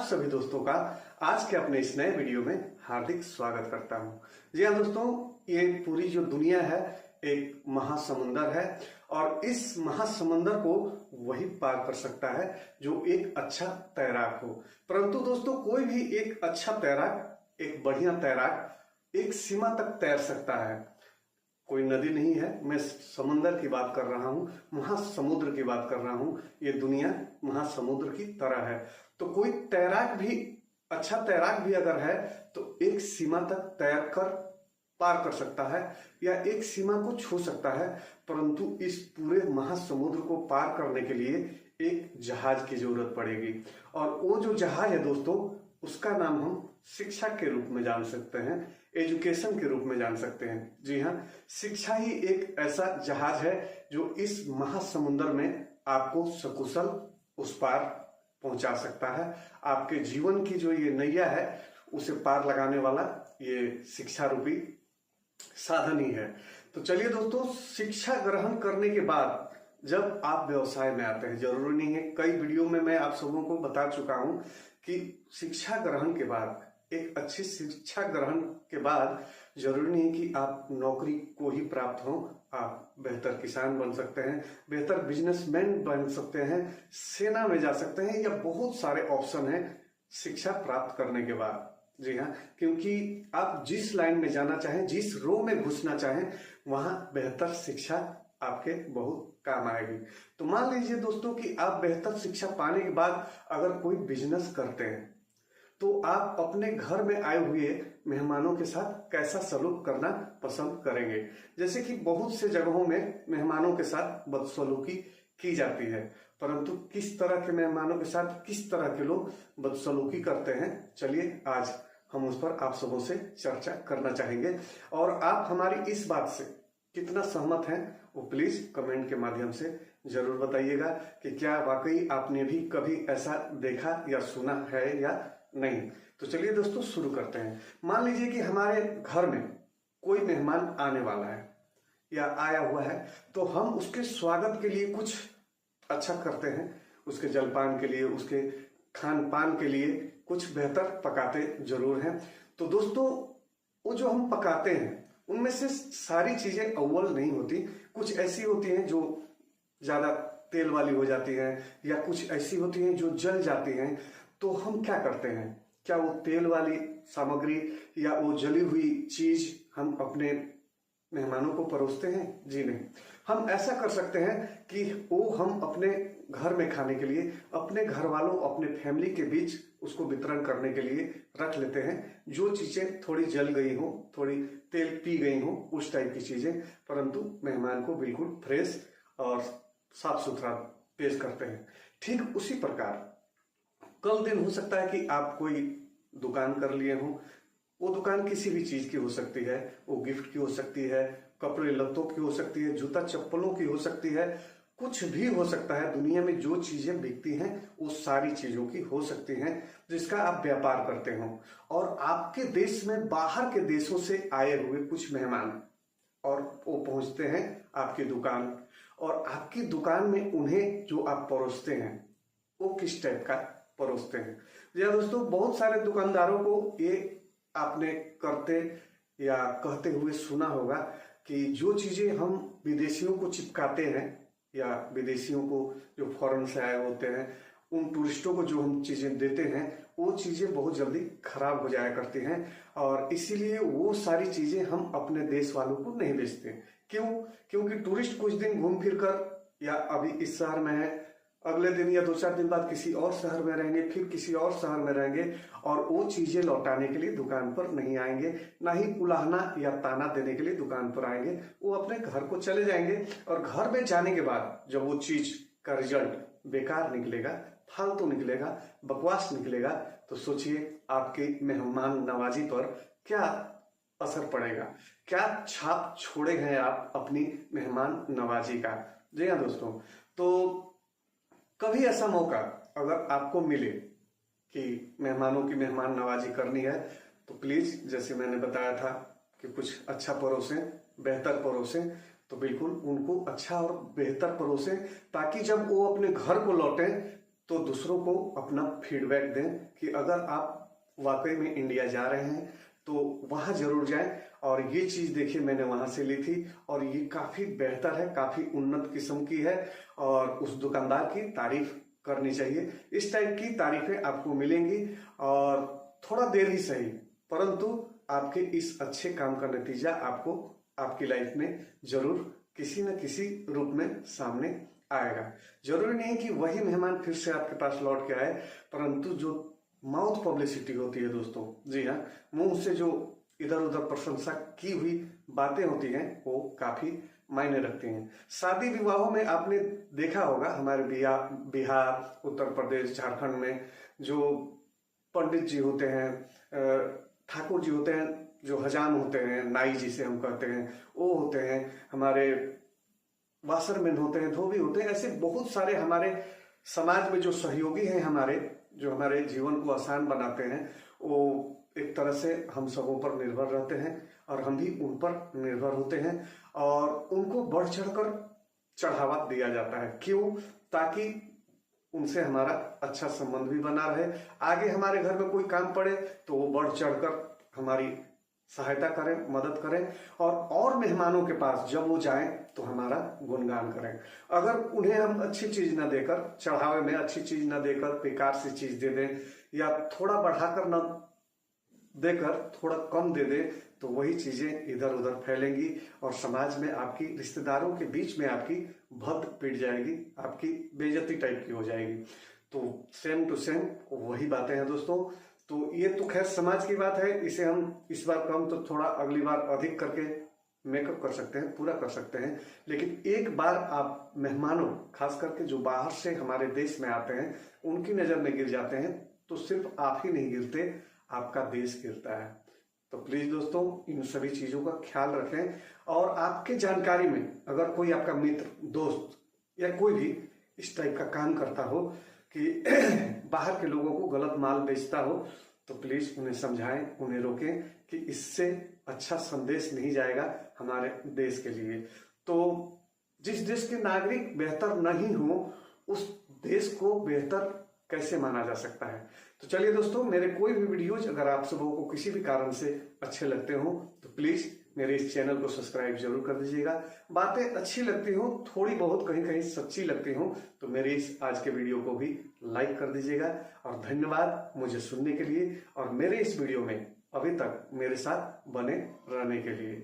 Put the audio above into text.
सभी दोस्तों का आज के अपने इस नए वीडियो में हार्दिक स्वागत करता हूं। जी हाँ दोस्तों, ये पूरी जो दुनिया है एक महासमुंदर है और इस महासमुंदर को वही पार कर सकता है जो एक अच्छा तैराक हो। परंतु दोस्तों, कोई भी एक अच्छा तैराक, एक बढ़िया तैराक एक सीमा तक तैर सकता है। कोई नदी नहीं है, मैं समुंदर की बात कर रहा हूँ, महासमुद्र की बात कर रहा हूँ। ये दुनिया महासमुद्र की तरह है। तो कोई तैराक भी, अच्छा तैराक भी अगर है तो एक सीमा तक तैर कर पार कर सकता है या एक सीमा को छू सकता है। परंतु इस पूरे महासमुद्र को पार करने के लिए एक जहाज की जरूरत पड़ेगी और वो जो जहाज है दोस्तों, उसका नाम हम शिक्षा के रूप में जान सकते हैं, एजुकेशन के रूप में जान सकते हैं। जी हाँ, शिक्षा ही एक ऐसा जहाज है जो इस महासमुंदर में आपको सकुशल उस पार पहुंचा सकता है। आपके जीवन की जो ये नैया है उसे पार लगाने वाला ये शिक्षा रूपी साधन ही है। तो चलिए दोस्तों, शिक्षा ग्रहण करने के बाद जब आप व्यवसाय में आते हैं, जरूरी नहीं है, कई वीडियो में मैं आप सबों को बता चुका हूं कि शिक्षा ग्रहण के बाद, एक अच्छी शिक्षा ग्रहण के बाद जरूरी नहीं कि आप नौकरी को ही प्राप्त हो। आप बेहतर किसान बन सकते हैं, बेहतर बिजनेसमैन बन सकते हैं, सेना में जा सकते हैं, या बहुत सारे ऑप्शन हैं शिक्षा प्राप्त करने के बाद। जी हाँ, क्योंकि आप जिस लाइन में जाना चाहें, जिस रो में घुसना चाहें, वहां बेहतर शिक्षा आपके बहुत काम आएगी। तो मान लीजिए दोस्तों कि आप बेहतर शिक्षा पाने के बाद अगर कोई बिजनेस करते हैं तो आप अपने घर में आए हुए मेहमानों के साथ कैसा सलूक करना पसंद करेंगे। जैसे कि बहुत से जगहों में मेहमानों के साथ बदसलूकी की जाती है, परंतु किस तरह के मेहमानों के साथ किस तरह के लोग बदसलूकी करते हैं, चलिए आज हम उस पर आप सबों से चर्चा करना चाहेंगे। और आप हमारी इस बात से कितना सहमत हैं वो प्लीज कमेंट के माध्यम से जरूर बताइएगा कि क्या वाकई आपने भी कभी ऐसा देखा या सुना है या नहीं। तो चलिए दोस्तों शुरू करते हैं। मान लीजिए कि हमारे घर में कोई मेहमान आने वाला है या आया हुआ है, तो हम उसके स्वागत के लिए कुछ अच्छा करते हैं, उसके जलपान के लिए, उसके खान पान के लिए कुछ बेहतर पकाते जरूर हैं। तो दोस्तों, वो जो हम पकाते हैं उनमें से सारी चीजें अव्वल नहीं होती, कुछ ऐसी होती हैं जो ज्यादा तेल वाली हो जाती हैं या कुछ ऐसी होती हैं जो जल जाती हैं। तो हम क्या करते हैं, क्या वो तेल वाली सामग्री या वो जली हुई चीज हम अपने मेहमानों को परोसते हैं? जी नहीं। हम ऐसा कर सकते हैं कि वो हम अपने घर में खाने के लिए, अपने घर वालों, अपने फैमिली के बीच उसको वितरण करने के लिए रख लेते हैं। जो चीजें थोड़ी जल गई हो, थोड़ी तेल पी गई हो, उस टाइप की चीजें, परंतु मेहमान को बिल्कुल फ्रेश और साफ सुथरा पेश करते हैं। ठीक उसी प्रकार कल दिन हो सकता है कि आप कोई दुकान कर लिए हो, वो दुकान किसी भी चीज की हो सकती है, वो गिफ्ट की हो सकती है, कपड़े लत्तों की हो सकती है, जूता चप्पलों की हो सकती है, कुछ भी हो सकता है। दुनिया में जो चीजें बिकती हैं वो सारी चीजों की हो सकती हैं जिसका आप व्यापार करते हो। और आपके देश में बाहर के देशों से आए हुए कुछ मेहमान और वो पहुंचते हैं आपकी दुकान, और आपकी दुकान में उन्हें जो आप परोसते हैं वो किस टाइप का परोसते हैं। या दोस्तों, बहुत सारे दुकानदारों को ये आपने करते या कहते हुए सुना होगा कि जो चीजें हम विदेशियों को चिपकाते हैं या विदेशियों को जो फॉरेन से आए होते हैं, उन टूरिस्टों को जो हम चीजें देते हैं, वो चीजें बहुत जल्दी खराब हो जाया करती हैं और इसीलिए वो सारी चीजें हम अपने देश वालों को नहीं बेचते। क्यों? क्योंकि टूरिस्ट कुछ दिन घूम फिर कर, या अभी इस शहर में है, अगले दिन या 2-4 दिन बाद किसी और शहर में रहेंगे, फिर किसी और शहर में रहेंगे, और वो चीजें लौटाने के लिए दुकान पर नहीं आएंगे, ना ही उलाहना या ताना देने के लिए दुकान पर आएंगे। वो अपने घर को चले जाएंगे और घर में जाने के बाद जब वो चीज का रिजल्ट बेकार निकलेगा, फालतू निकलेगा, बकवास निकलेगा, तो सोचिए आपकी मेहमान नवाजी पर क्या असर पड़ेगा, क्या छाप छोड़े हैं आप अपनी मेहमान नवाजी का। जी हाँ दोस्तों, तो कभी ऐसा मौका अगर आपको मिले कि मेहमानों की मेहमान नवाजी करनी है, तो प्लीज, जैसे मैंने बताया था कि कुछ अच्छा परोसें, बेहतर परोसें, तो बिल्कुल उनको अच्छा और बेहतर परोसें, ताकि जब वो अपने घर को लौटें तो दूसरों को अपना फीडबैक दें कि अगर आप वाकई में इंडिया जा रहे हैं तो वहां जरूर जाएं और ये चीज देखिए मैंने वहां से ली थी और ये काफी बेहतर है, काफी उन्नत किस्म की है और उस दुकानदार की तारीफ करनी चाहिए। इस टाइप की तारीफें आपको मिलेंगी और थोड़ा देर ही सही, परंतु आपके इस अच्छे काम का नतीजा आपको आपकी लाइफ में जरूर किसी न किसी रूप में सामने आएगा। जरूरी नहीं कि वही मेहमान फिर से आपके पास लौट के आए, परंतु जो माउथ पब्लिसिटी होती है दोस्तों, जी हाँ, मुंह से जो इधर उधर प्रशंसा की हुई बातें होती हैं वो काफी मायने रखती हैं। शादी विवाहों में आपने देखा होगा हमारे बिहार, उत्तर प्रदेश, झारखंड में जो पंडित जी होते हैं, ठाकुर जी होते हैं, जो हजाम होते हैं, नाई जिसे हम कहते हैं, वो होते हैं, हमारे वाशरमैन होते हैं, धोबी होते हैं, ऐसे बहुत सारे हमारे समाज में जो सहयोगी हैं हमारे, जो हमारे जीवन को आसान बनाते हैं, वो एक तरह से हम सबों पर निर्भर रहते हैं और हम भी उन पर निर्भर होते हैं और उनको बढ़ चढ़कर चढ़ावा दिया जाता है। क्यों? ताकि उनसे हमारा अच्छा संबंध भी बना रहे, आगे हमारे घर में कोई काम पड़े तो वो बढ़ चढ़कर हमारी सहायता करें, मदद करें और मेहमानों के पास जब वो जाएं तो हमारा गुणगान करें। अगर उन्हें हम अच्छी चीज ना देकर, चढ़ावे में अच्छी चीज ना देकर बेकार सी चीज दे दें या थोड़ा बढ़ाकर न देकर थोड़ा कम दे दें तो वही चीजें इधर उधर फैलेंगी और समाज में आपकी, रिश्तेदारों के बीच में आपकी भद्द पिट जाएगी, आपकी बेइज्जती टाइप की हो जाएगी। तो सेम टू सेम वही बातें हैं दोस्तों। तो ये तो खैर समाज की बात है, इसे हम इस बार कम तो थोड़ा अगली बार अधिक करके मेकअप कर सकते हैं, पूरा कर सकते हैं। लेकिन एक बार आप मेहमानों, खास करके जो बाहर से हमारे देश में आते हैं, उनकी नजर में गिर जाते हैं तो सिर्फ आप ही नहीं गिरते, आपका देश गिरता है। तो प्लीज दोस्तों इन सभी चीजों का ख्याल रखें और आपके जानकारी में अगर कोई आपका मित्र, दोस्त या कोई भी इस टाइप का काम करता हो कि बाहर के लोगों को गलत माल बेचता हो तो प्लीज उन्हें समझाएं, उन्हें रोकें कि इससे अच्छा संदेश नहीं जाएगा हमारे देश के लिए। तो जिस देश के नागरिक बेहतर नहीं हो उस देश को बेहतर कैसे माना जा सकता है। तो चलिए दोस्तों, मेरे कोई भी वीडियोज अगर आप सबों को किसी भी कारण से अच्छे लगते हो तो प्लीज मेरे इस चैनल को सब्सक्राइब जरूर कर दीजिएगा। बातें अच्छी लगती हो, थोड़ी बहुत कहीं कहीं सच्ची लगती हो तो मेरे इस आज के वीडियो को भी लाइक कर दीजिएगा। और धन्यवाद मुझे सुनने के लिए और मेरे इस वीडियो में अभी तक मेरे साथ बने रहने के लिए।